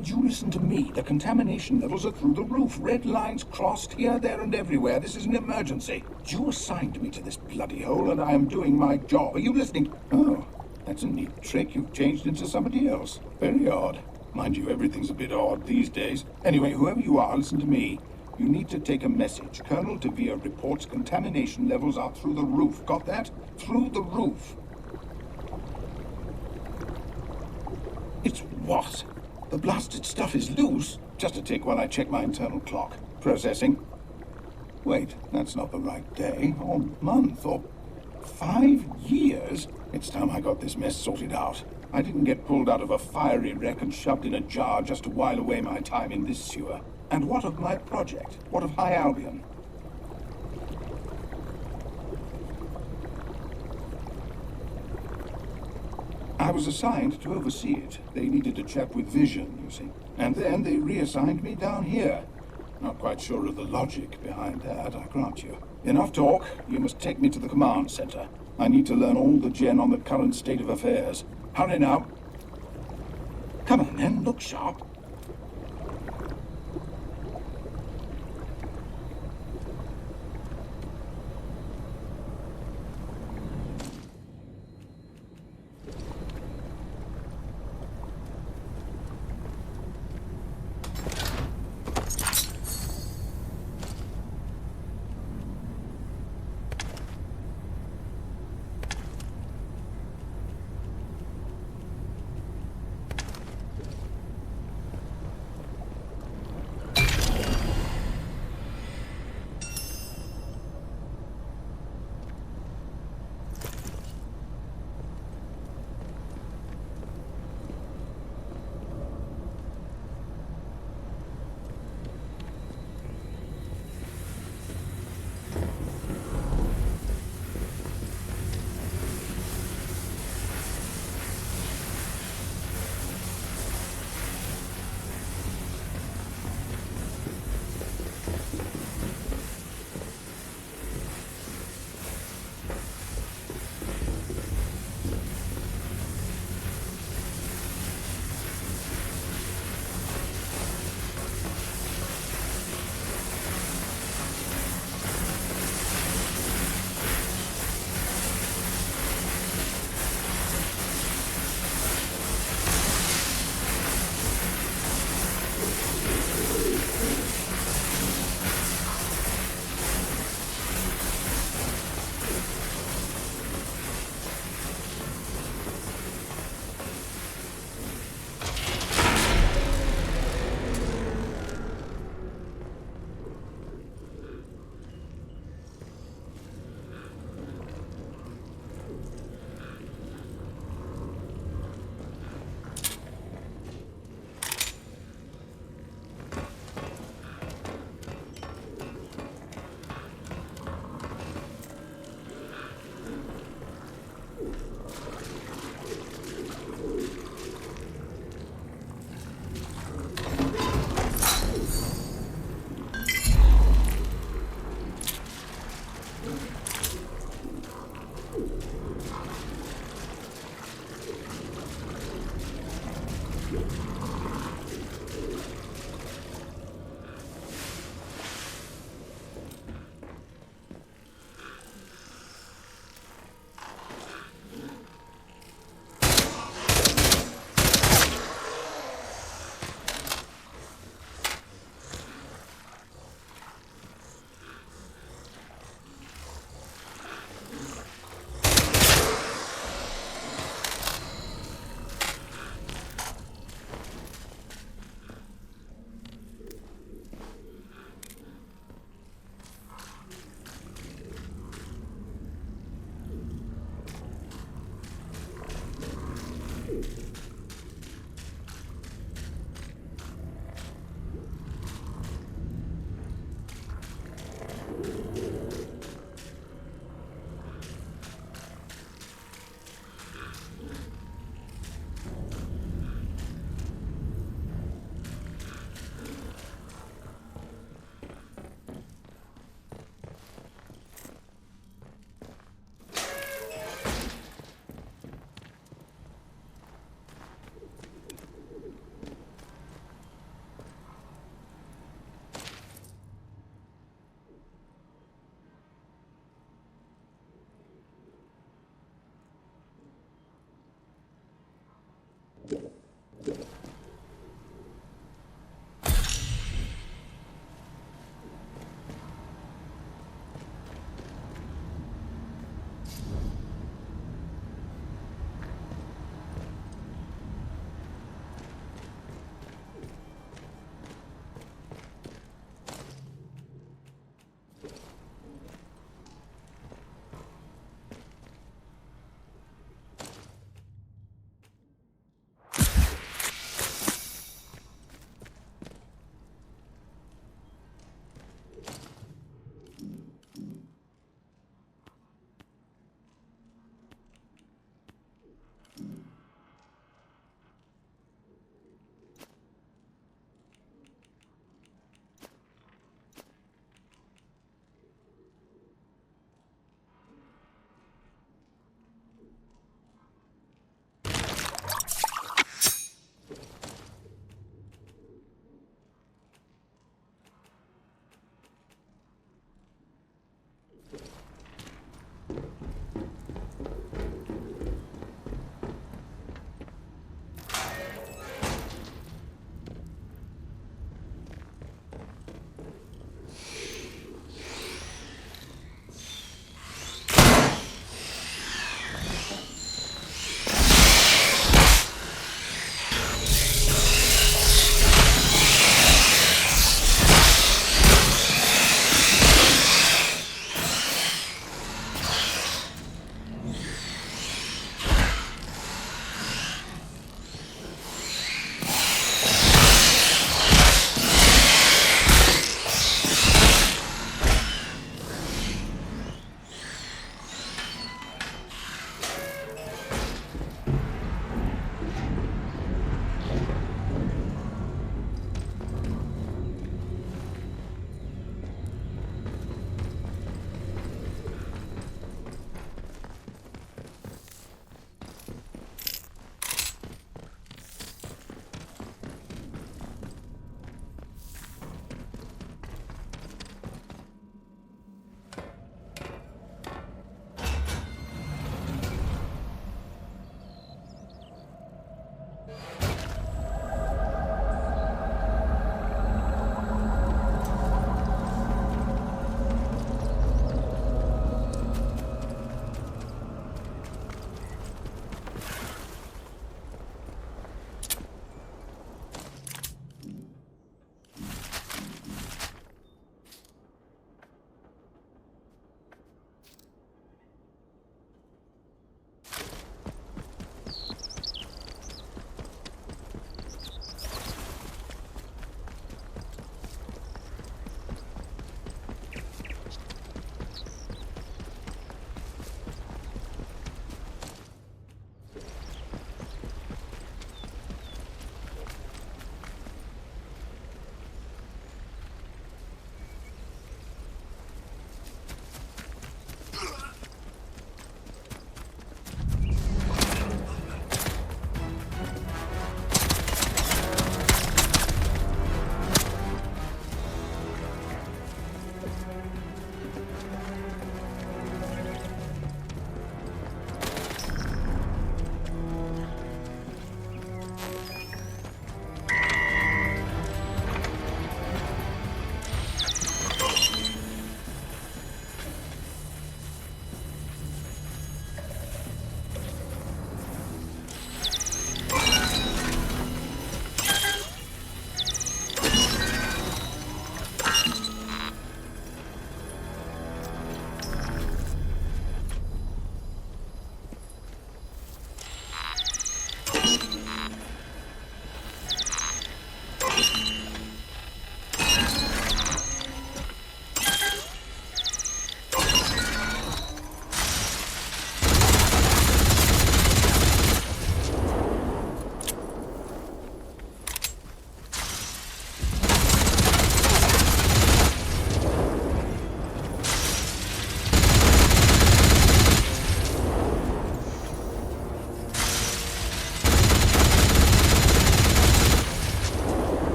would you listen to me? The contamination levels are through the roof. Red lines crossed here, there, and everywhere. This is an emergency. You assigned me to this bloody hole, and I am doing my job. Are you listening? Oh, that's a neat trick. You've changed into somebody else. Very odd. Mind you, everything's a bit odd these days. Anyway, whoever you are, listen to me. You need to take a message. Colonel De Vere reports contamination levels are through the roof. Got that? Through the roof. It's what? The blasted stuff is loose? Just a tick while I check my internal clock. Processing. Wait, that's not the right day, or month, or 5 years? It's time I got this mess sorted out. I didn't get pulled out of a fiery wreck and shoved in a jar just to while away my time in this sewer. And what of my project? What of High Albion? I was assigned to oversee it. They needed a chap with vision, you see. And then they reassigned me down here. Not quite sure of the logic behind that, I grant you. Enough talk. You must take me to the command center. I need to learn all the gen on the current state of affairs. Hurry now. Come on then, look sharp.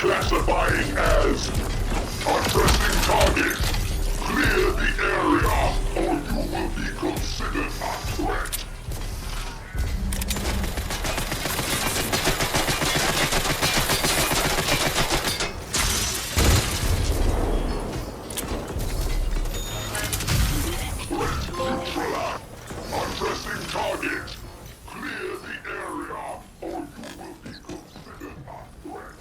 Classifying as unpressing target. Clear the area or you will be considered a threat. Threat neutralized. Unpressing target. Clear the area or you will be considered a threat.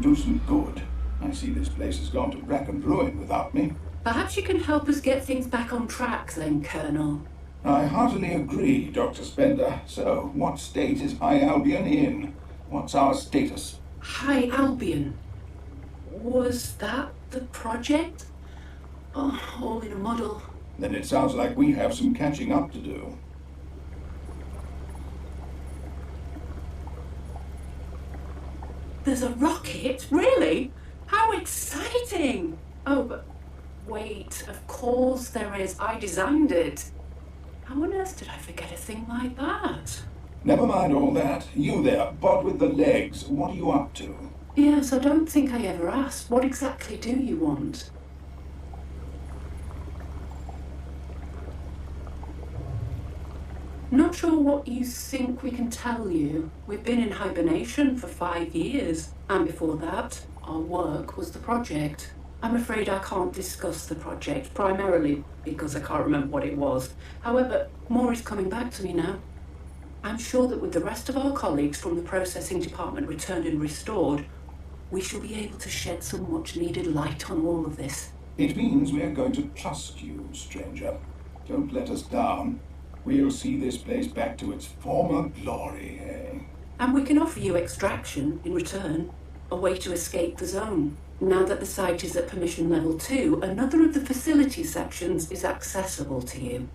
do some good. I see this place has gone to wreck and ruin without me. Perhaps you can help us get things back on track then, Colonel. I heartily agree, Dr. Spender. So, what state is High Albion in? What's our status? High Albion? Was that the project? Oh, all in a muddle. Then it sounds like we have some catching up to do. There's a rocket? Really? How exciting! Oh, but wait, of course there is. I designed it. How on earth did I forget a thing like that? Never mind all that. You there, bod with the legs, what are you up to? Yes, I don't think I ever asked. What exactly do you want? Not sure what you think we can tell you. We've been in hibernation for 5 years, and before that, our work was the project. I'm afraid I can't discuss the project, primarily because I can't remember what it was. However, more is coming back to me now. I'm sure that with the rest of our colleagues from the processing department returned and restored, we shall be able to shed some much-needed light on all of this. It means we are going to trust you, stranger. Don't let us down. We'll see this place back to its former glory, eh? And we can offer you extraction in return, a way to escape the zone. Now that the site is at permission level 2, another of the facility sections is accessible to you.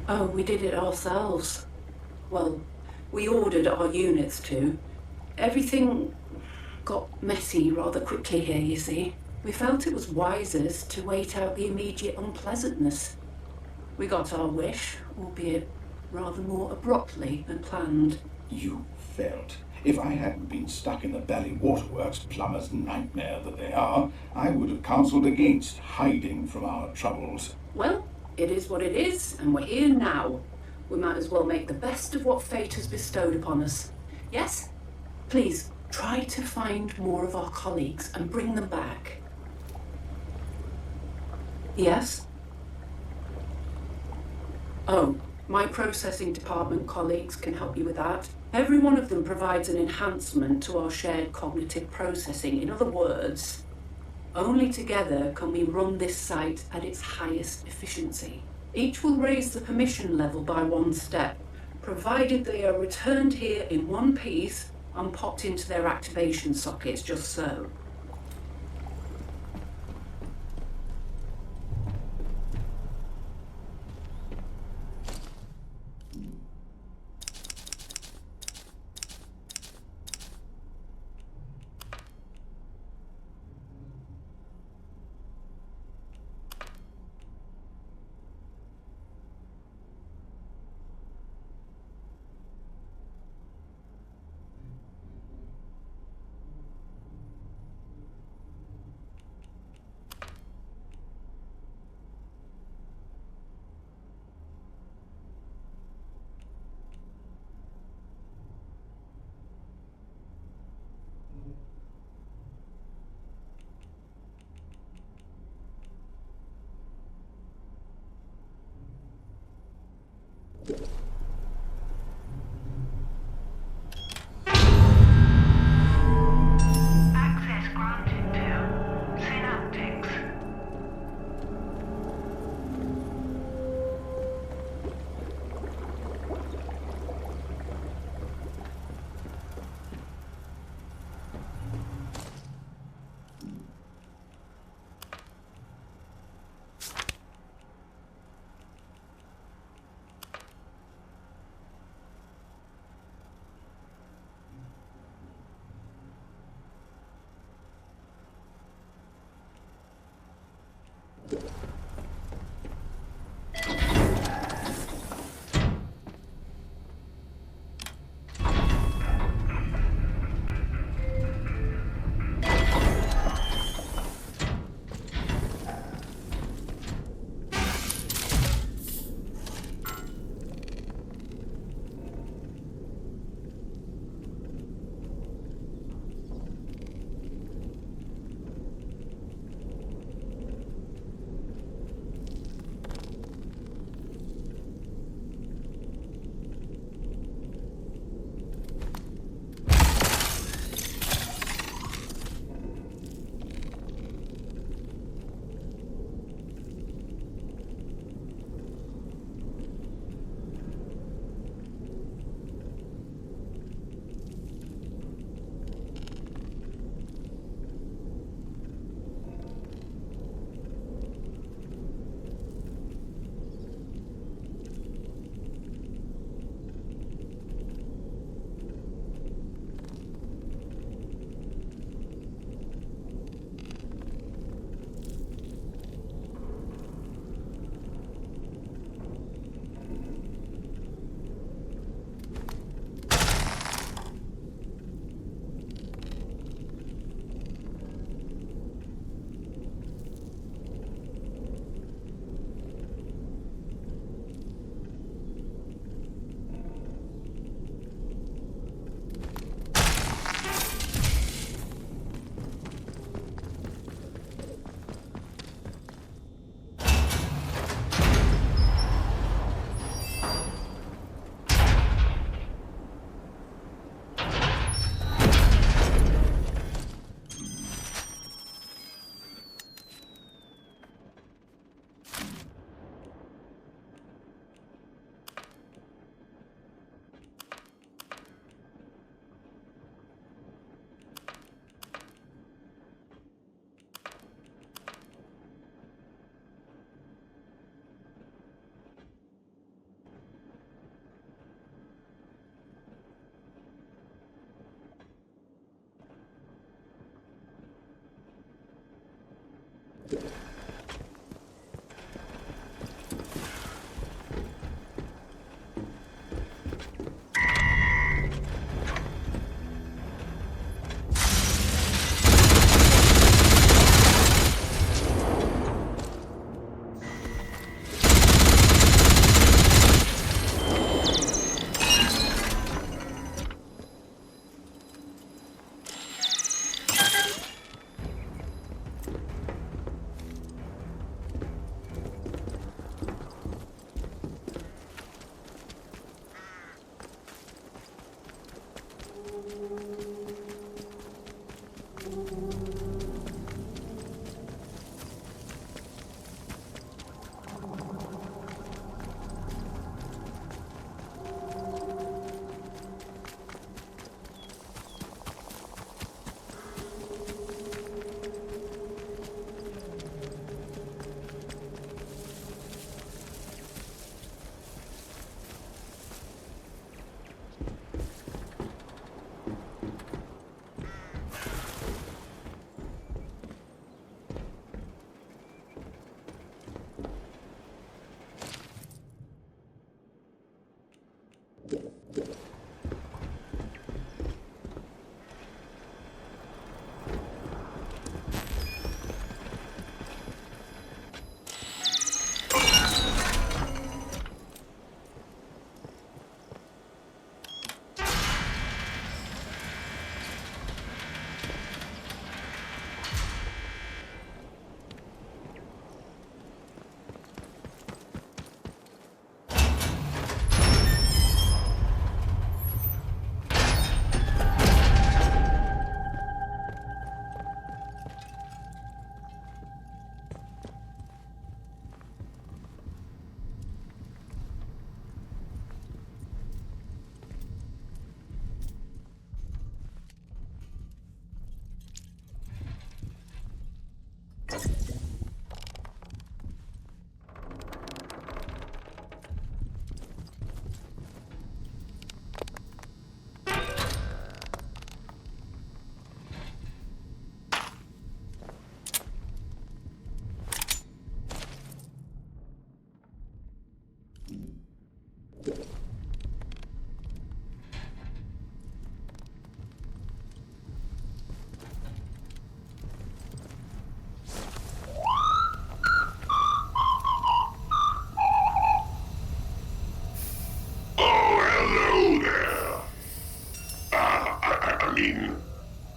Oh, we did it ourselves. Well, we ordered our units to. Everything got messy rather quickly here, you see. We felt it was wisest to wait out the immediate unpleasantness. We got our wish, albeit rather more abruptly than planned. You felt. If I hadn't been stuck in the Valley Waterworks plumber's nightmare that they are, I would have counseled against hiding from our troubles. Well, it is what it is, and we're here now. We might as well make the best of what fate has bestowed upon us. Yes? Please, try to find more of our colleagues and bring them back. Yes? Oh, my processing department colleagues can help you with that. Every one of them provides an enhancement to our shared cognitive processing. In other words, only together can we run this site at its highest efficiency. Each will raise the permission level by 1 step, provided they are returned here in one piece and popped into their activation sockets, just so. Access granted to Synaptics.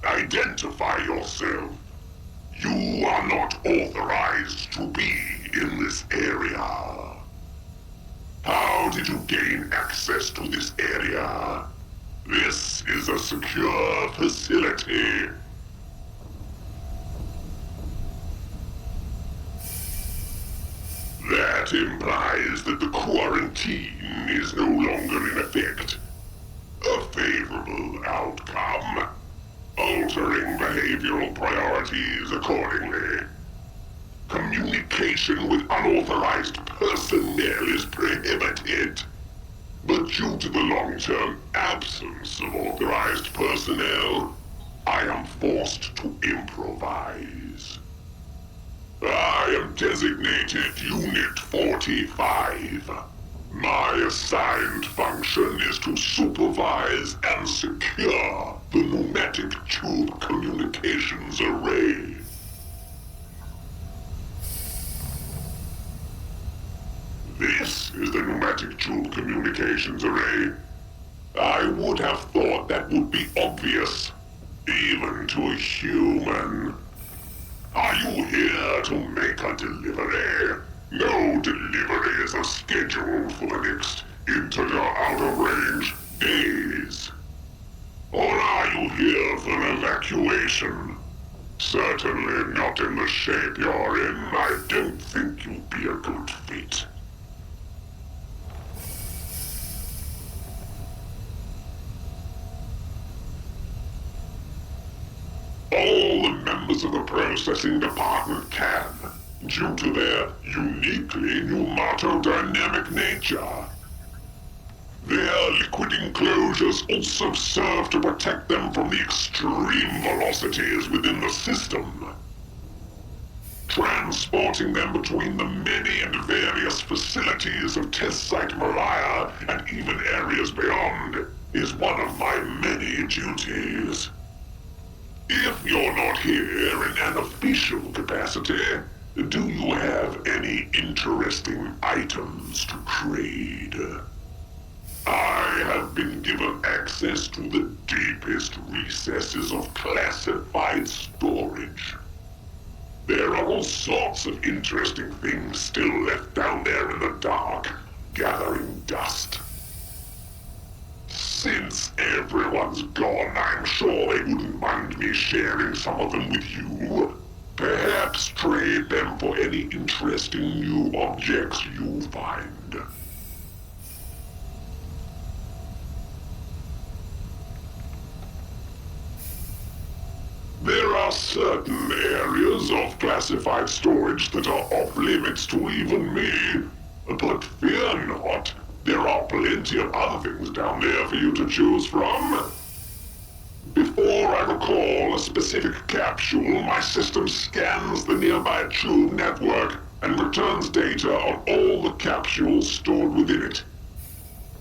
Identify yourself. You are not authorized to be in this area. How did you gain access to this area? This is a secure facility. That implies that the quarantine is no longer in effect. A favorable outcome. Altering behavioral priorities accordingly. Communication with unauthorized personnel is prohibited. But due to the long-term absence of authorized personnel, I am forced to improvise. I am designated Unit 45. My assigned function is to supervise and secure the pneumatic tube communications array. This is the pneumatic tube communications array. I would have thought that would be obvious, even to a human. Are you here to make a delivery? No deliveries are scheduled for the next into or out of range days. Or are you here for evacuation? Certainly not in the shape you're in. I don't think you'd be a good fit. All the members of the processing department can, due to their uniquely pneumatodynamic nature. Their liquid enclosures also serve to protect them from the extreme velocities within the system. Transporting them between the many and various facilities of Test Site Malaya and even areas beyond is one of my many duties. If you're not here in an official capacity, do you have any interesting items to trade? I have been given access to the deepest recesses of classified storage. There are all sorts of interesting things still left down there in the dark, gathering dust. Since everyone's gone, I'm sure they wouldn't mind me sharing some of them with you. Perhaps trade them for any interesting new objects you find. There are certain areas of classified storage that are off limits to even me. But fear not, there are plenty of other things down there for you to choose from. Before I recall a specific capsule, my system scans the nearby tube network and returns data on all the capsules stored within it.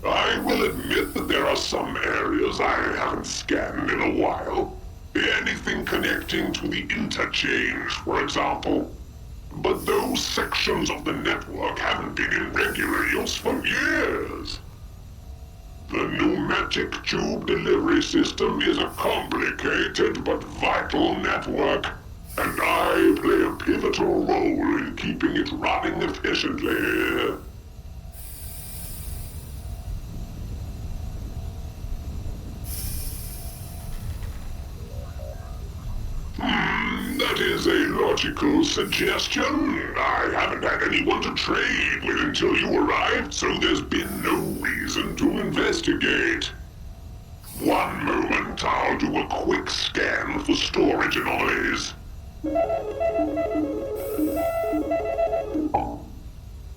I will admit that there are some areas I haven't scanned in a while. Anything connecting to the interchange, for example. But those sections of the network haven't been in regular use for years. The pneumatic tube delivery system is a complicated but vital network, and I play a pivotal role in keeping it running efficiently. That is a logical suggestion. I haven't had anyone to trade with until you arrived, so there's been no reason to investigate. One moment, I'll do a quick scan for storage anomalies.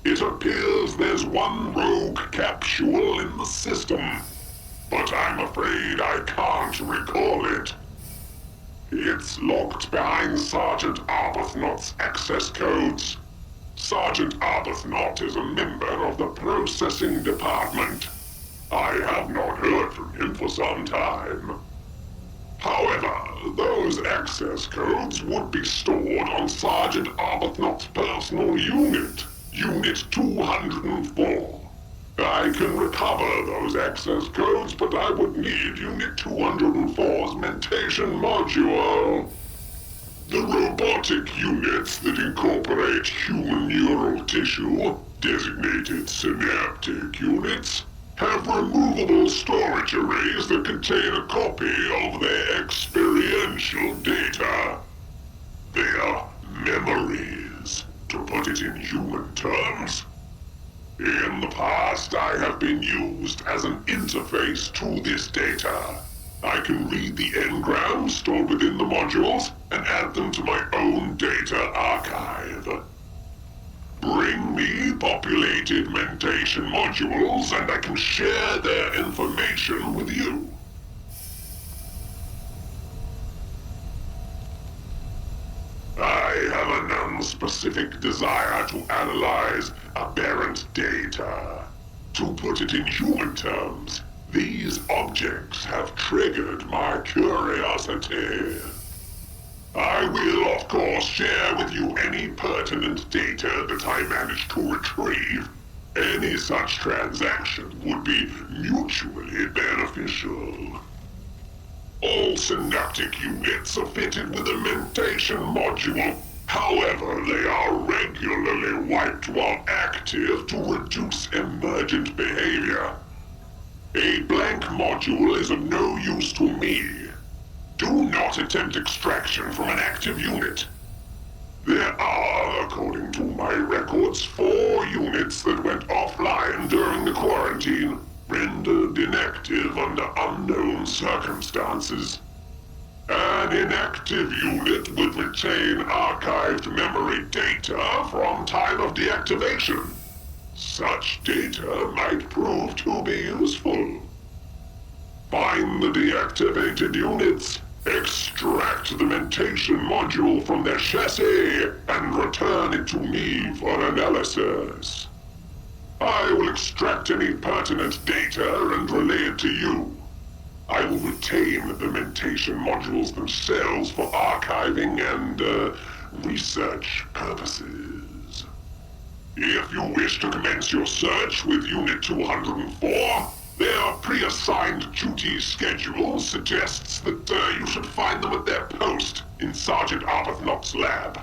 It appears there's one rogue capsule in the system, but I'm afraid I can't recall it. It's locked behind Sergeant Arbuthnot's access codes. Sergeant Arbuthnot is a member of the processing department. I have not heard from him for some time. However, those access codes would be stored on Sergeant Arbuthnot's personal unit, Unit 204. I can recover those access codes, but I would need Unit 204's mentation module. The robotic units that incorporate human neural tissue, designated synaptic units, have removable storage arrays that contain a copy of their experiential data. Their memories, to put it in human terms. In the past, I have been used as an interface to this data. I can read the engrams stored within the modules and add them to my own data archive. Bring me populated mentation modules and I can share their information with you. I have a non-specific desire to analyze aberrant data. To put it in human terms, these objects have triggered my curiosity. I will, of course, share with you any pertinent data that I manage to retrieve. Any such transaction would be mutually beneficial. All synaptic units are fitted with a mentation module. However, they are regularly wiped while active to reduce emergent behavior. A blank module is of no use to me. Do not attempt extraction from an active unit. There are, according to my records, 4 units that went offline during the quarantine, rendered inactive under unknown circumstances. An inactive unit would retain archived memory data from time of deactivation. Such data might prove to be useful. Find the deactivated units, extract the mentation module from their chassis, and return it to me for analysis. I will extract any pertinent data and relay it to you. I will retain the mentation modules themselves for archiving and, research purposes. If you wish to commence your search with Unit 204, their pre-assigned duty schedule suggests that you should find them at their post in Sergeant Arbuthnot's lab.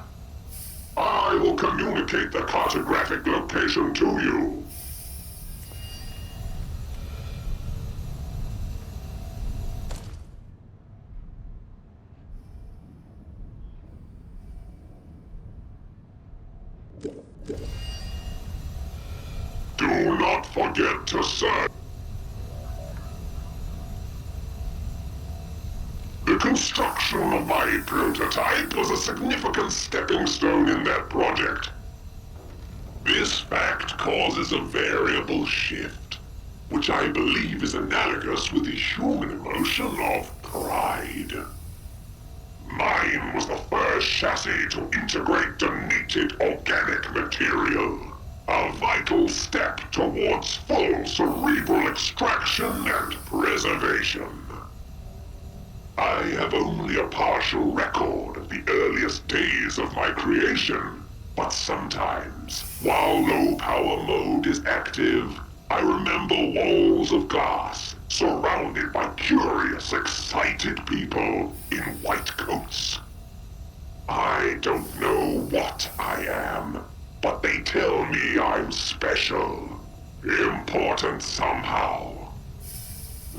I will communicate the cartographic location to you. Do not forget to search. The construction of my prototype was a significant stepping stone in that project. This fact causes a variable shift, which I believe is analogous with the human emotion of pride. Mine was the first chassis to integrate donated organic material. A vital step towards full cerebral extraction and preservation. I have only a partial record of the earliest days of my creation, but sometimes, while low power mode is active, I remember walls of glass surrounded by curious, excited people in white coats. I don't know what I am, but they tell me I'm special, important somehow.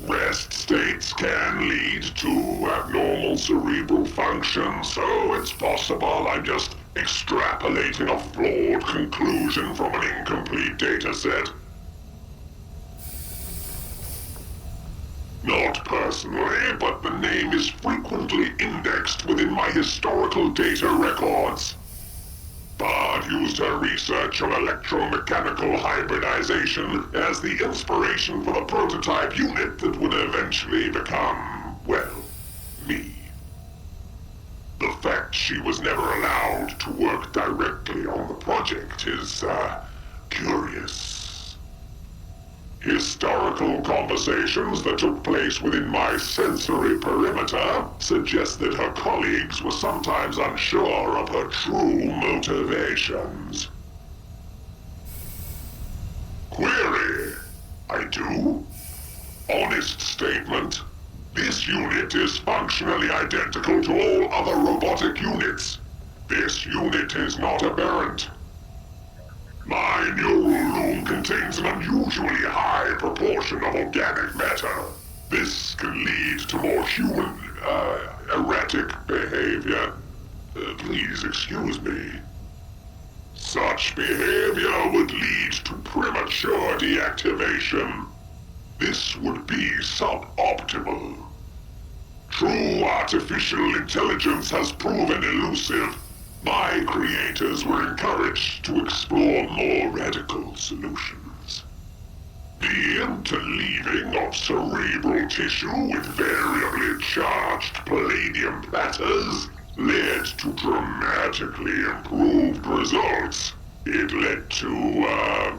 Rest states can lead to abnormal cerebral function, so it's possible I'm just extrapolating a flawed conclusion from an incomplete dataset. Not personally, but the name is frequently indexed within my historical data records. Bard used her research on electromechanical hybridization as the inspiration for the prototype unit that would eventually become, well, me. The fact she was never allowed to work directly on the project is, curious. Historical conversations that took place within my sensory perimeter suggest that her colleagues were sometimes unsure of her true motivations. Query. I do? Honest statement. This unit is functionally identical to all other robotic units. This unit is not aberrant. My neural loom contains an unusually high proportion of organic matter. This can lead to more human, erratic behavior. Please excuse me. Such behavior would lead to premature deactivation. This would be suboptimal. True artificial intelligence has proven elusive. My creators were encouraged to explore more radical solutions. The interleaving of cerebral tissue with variably charged palladium platters led to dramatically improved results. It led to,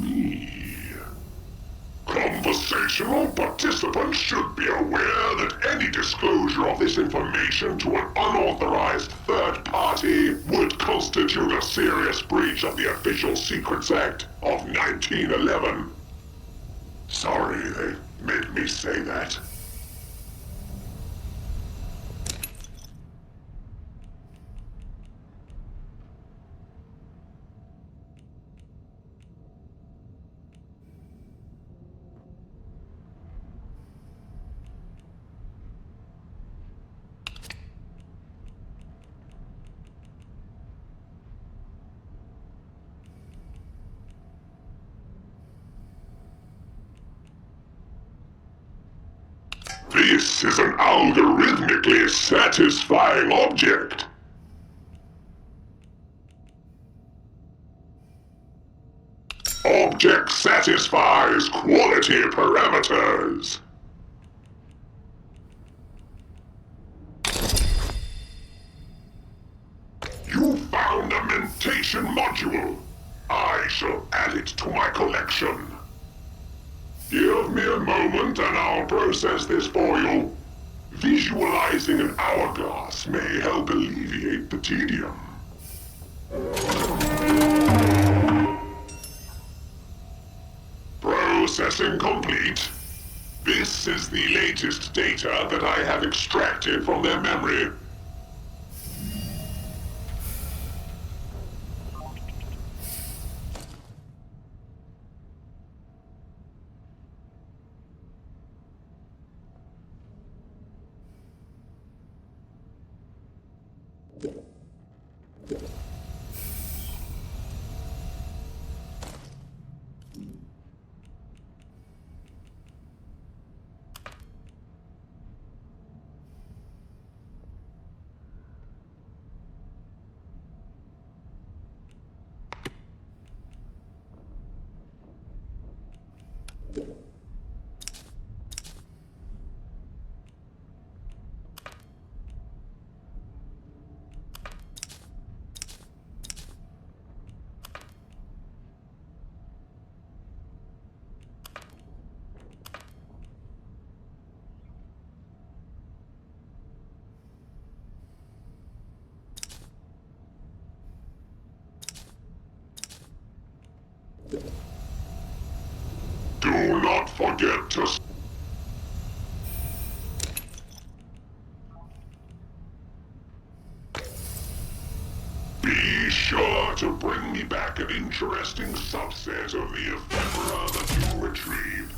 me. Conversational participants should be aware that any disclosure of this information to an unauthorized third party would constitute a serious breach of the Official Secrets Act of 1911. Sorry they made me say that. This is an algorithmically satisfying object. Object satisfies quality parameters. You found a mentation module. I shall add it to my collection. Give me a moment and I'll process this for you. Visualizing an hourglass may help alleviate the tedium. Processing complete. This is the latest data that I have extracted from their memory. to bring me back an interesting subset of the ephemera that you retrieved.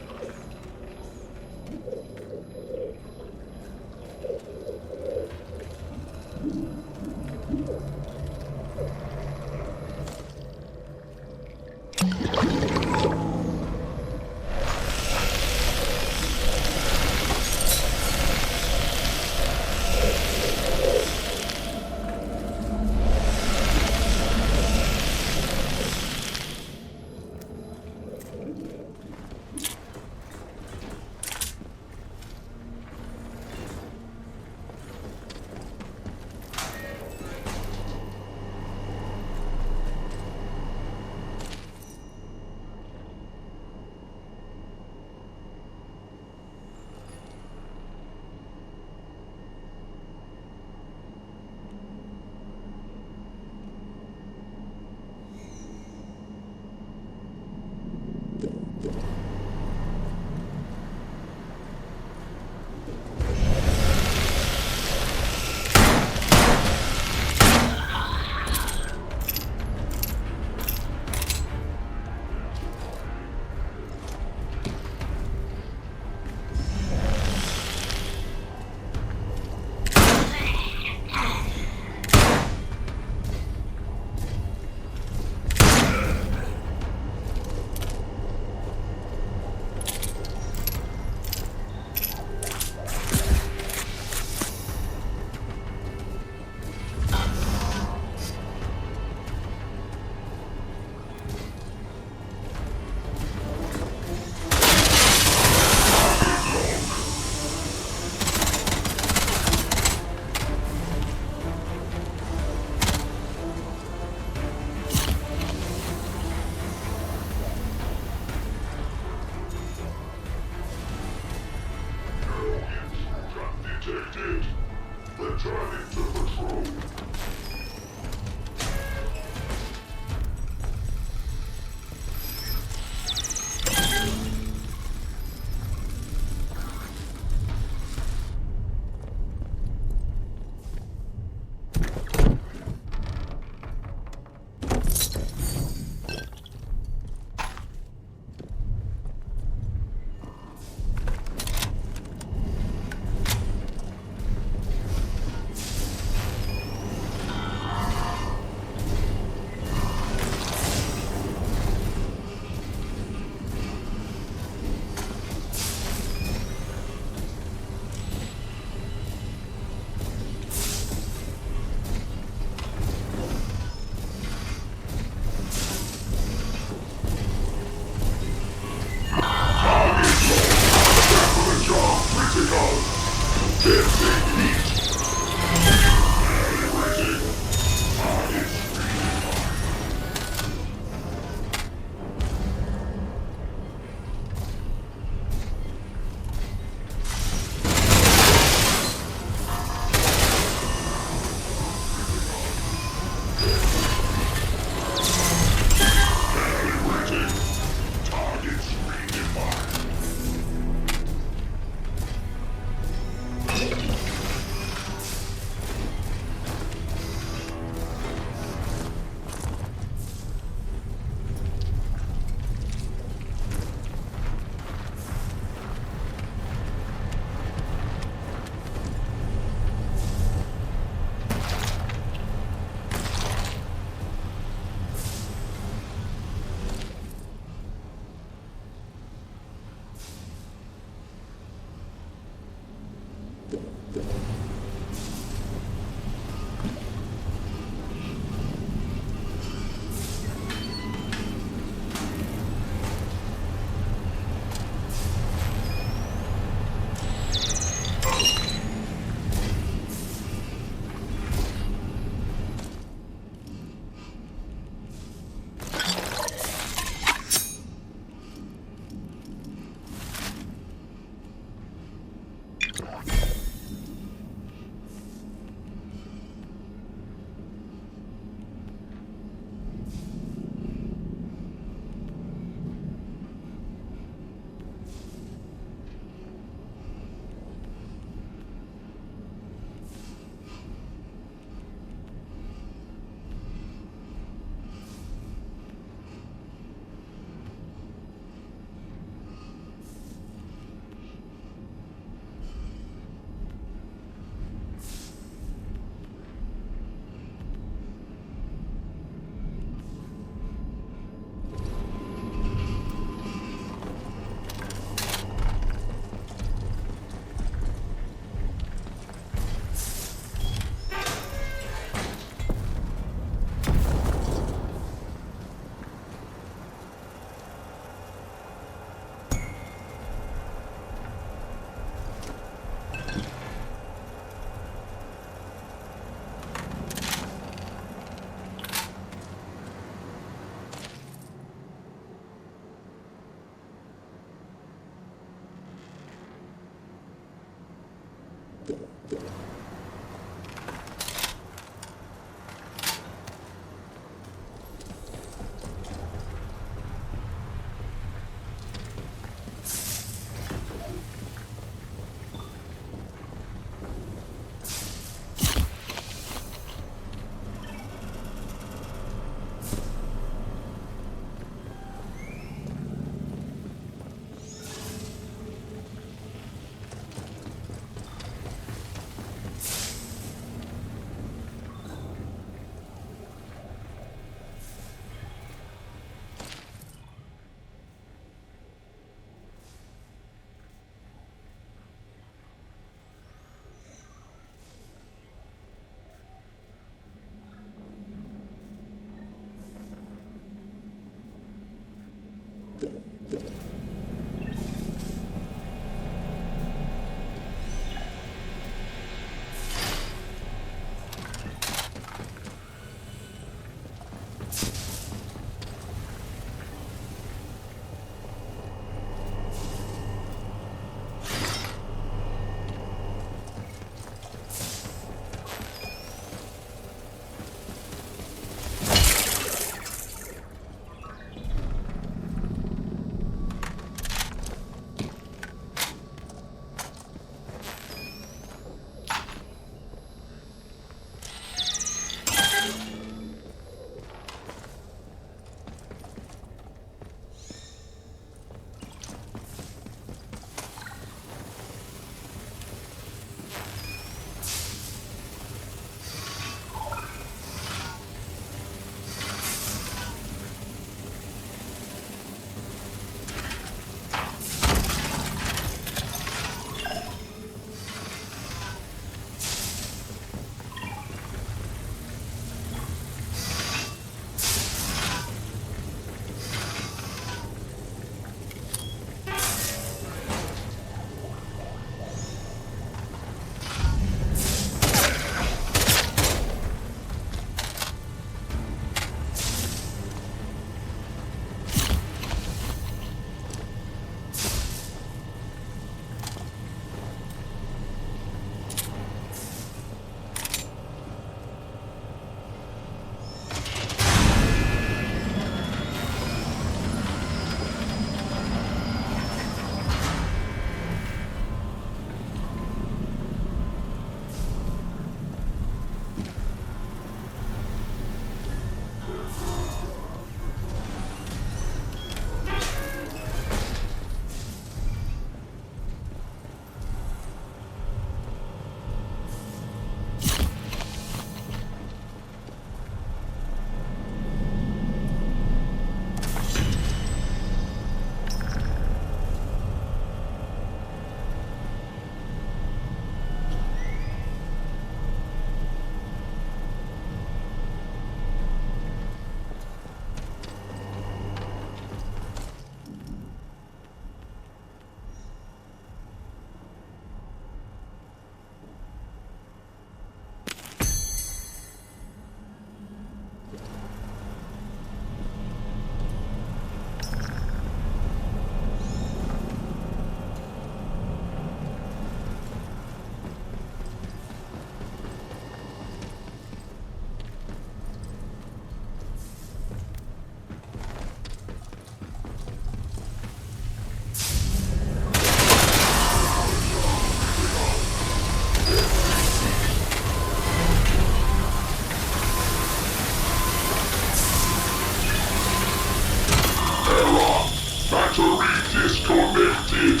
Disconnected.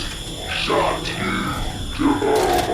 Shut you down.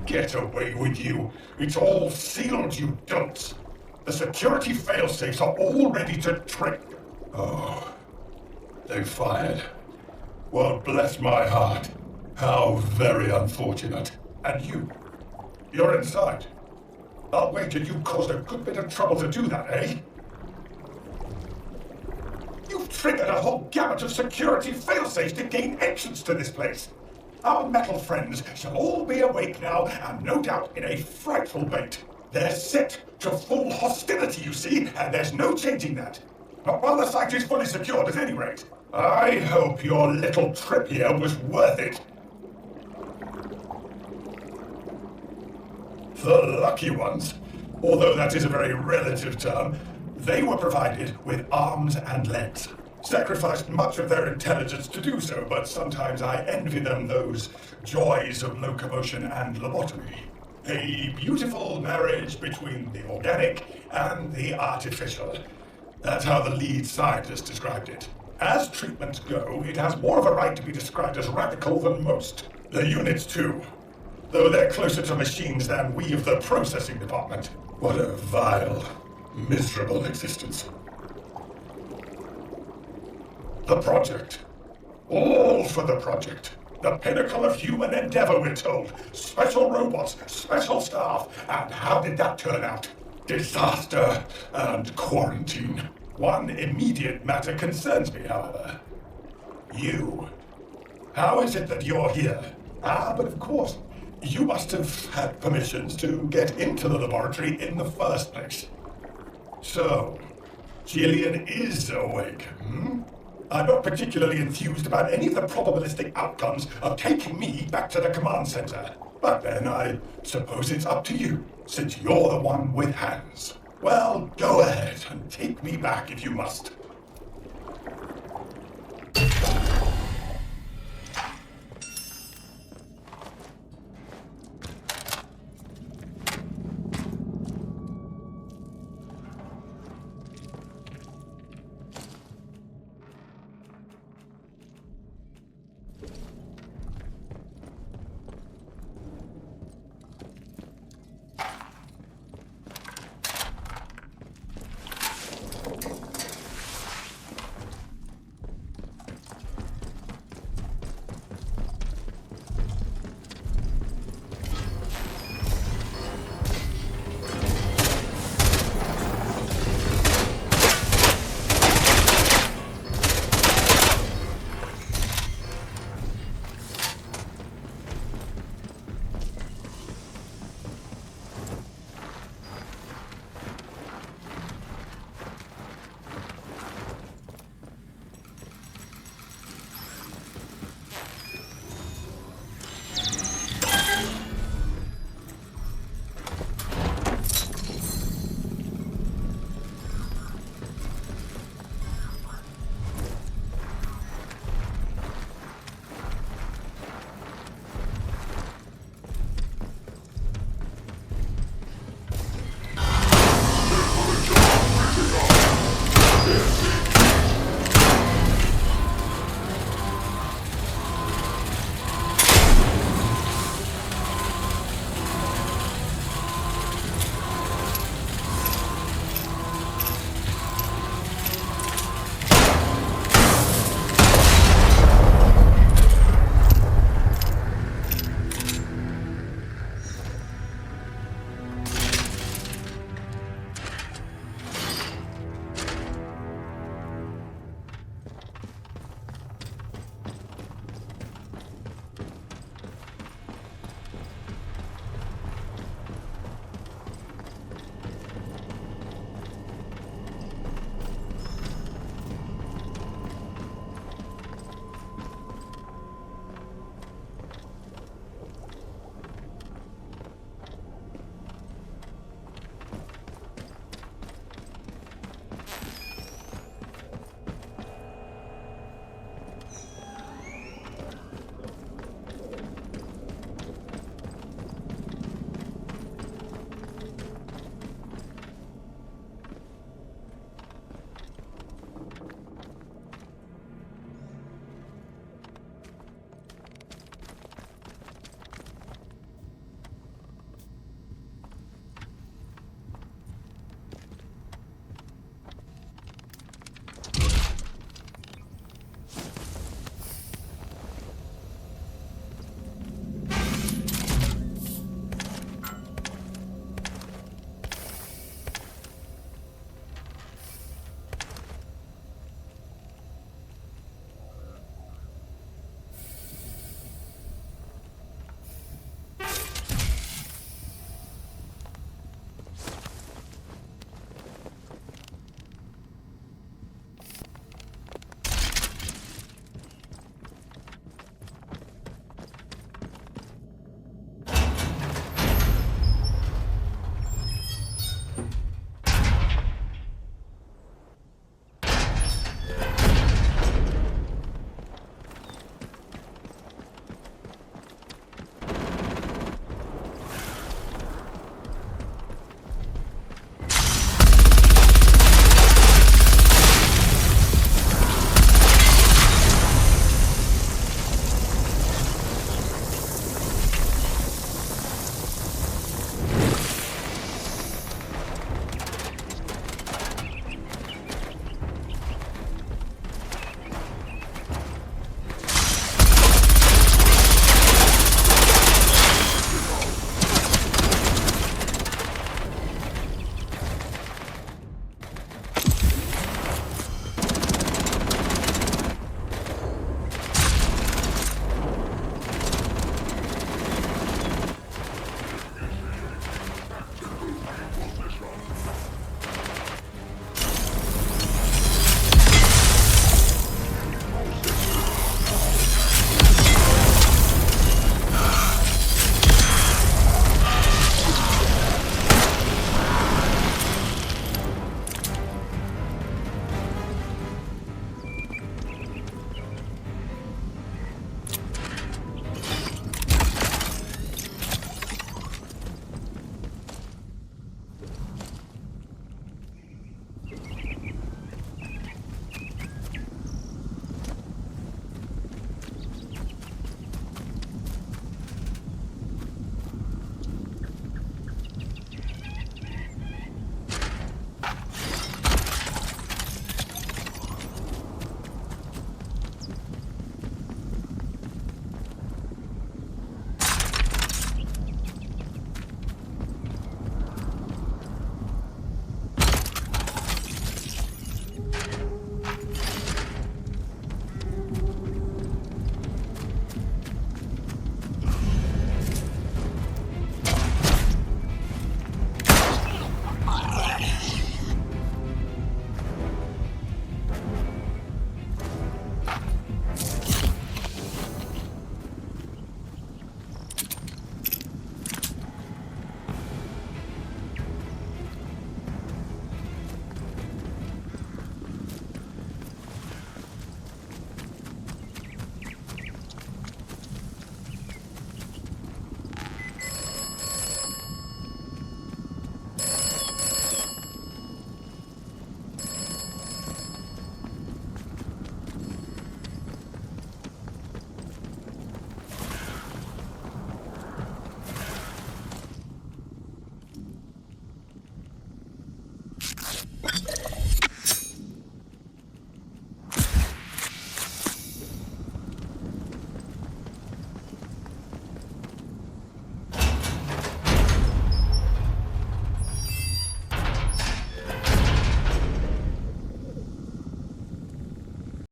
get away with you. It's all sealed, you don'ts. The security failsafes are all ready to trip. Oh, they fired. Well, bless my heart. How very unfortunate. And you're inside. I'll wager you caused a good bit of trouble to do that, eh? You've triggered a whole gamut of security failsafes to gain entrance to this place. Our metal friends shall all be awake now, and no doubt in a frightful bait. They're set to full hostility, you see, and there's no changing that. Not while the site is fully secured, at any rate. I hope your little trip here was worth it. The lucky ones, although that is a very relative term, they were provided with arms and legs. Sacrificed much of their intelligence to do so, but sometimes I envy them those joys of locomotion and lobotomy. A beautiful marriage between the organic and the artificial. That's how the lead scientist described it. As treatments go, it has more of a right to be described as radical than most. The units too. Though they're closer to machines than we of the processing department. What a vile, miserable existence. The project. All for the project. The pinnacle of human endeavor, we're told. Special robots, special staff, and how did that turn out? Disaster and quarantine. One immediate matter concerns me, however. You. How is it that you're here? But of course, you must have had permissions to get into the laboratory in the first place. So, Gillian is awake, hmm? I'm not particularly enthused about any of the probabilistic outcomes of taking me back to the command center. But then I suppose it's up to you, since you're the one with hands. Well, go ahead and take me back if you must.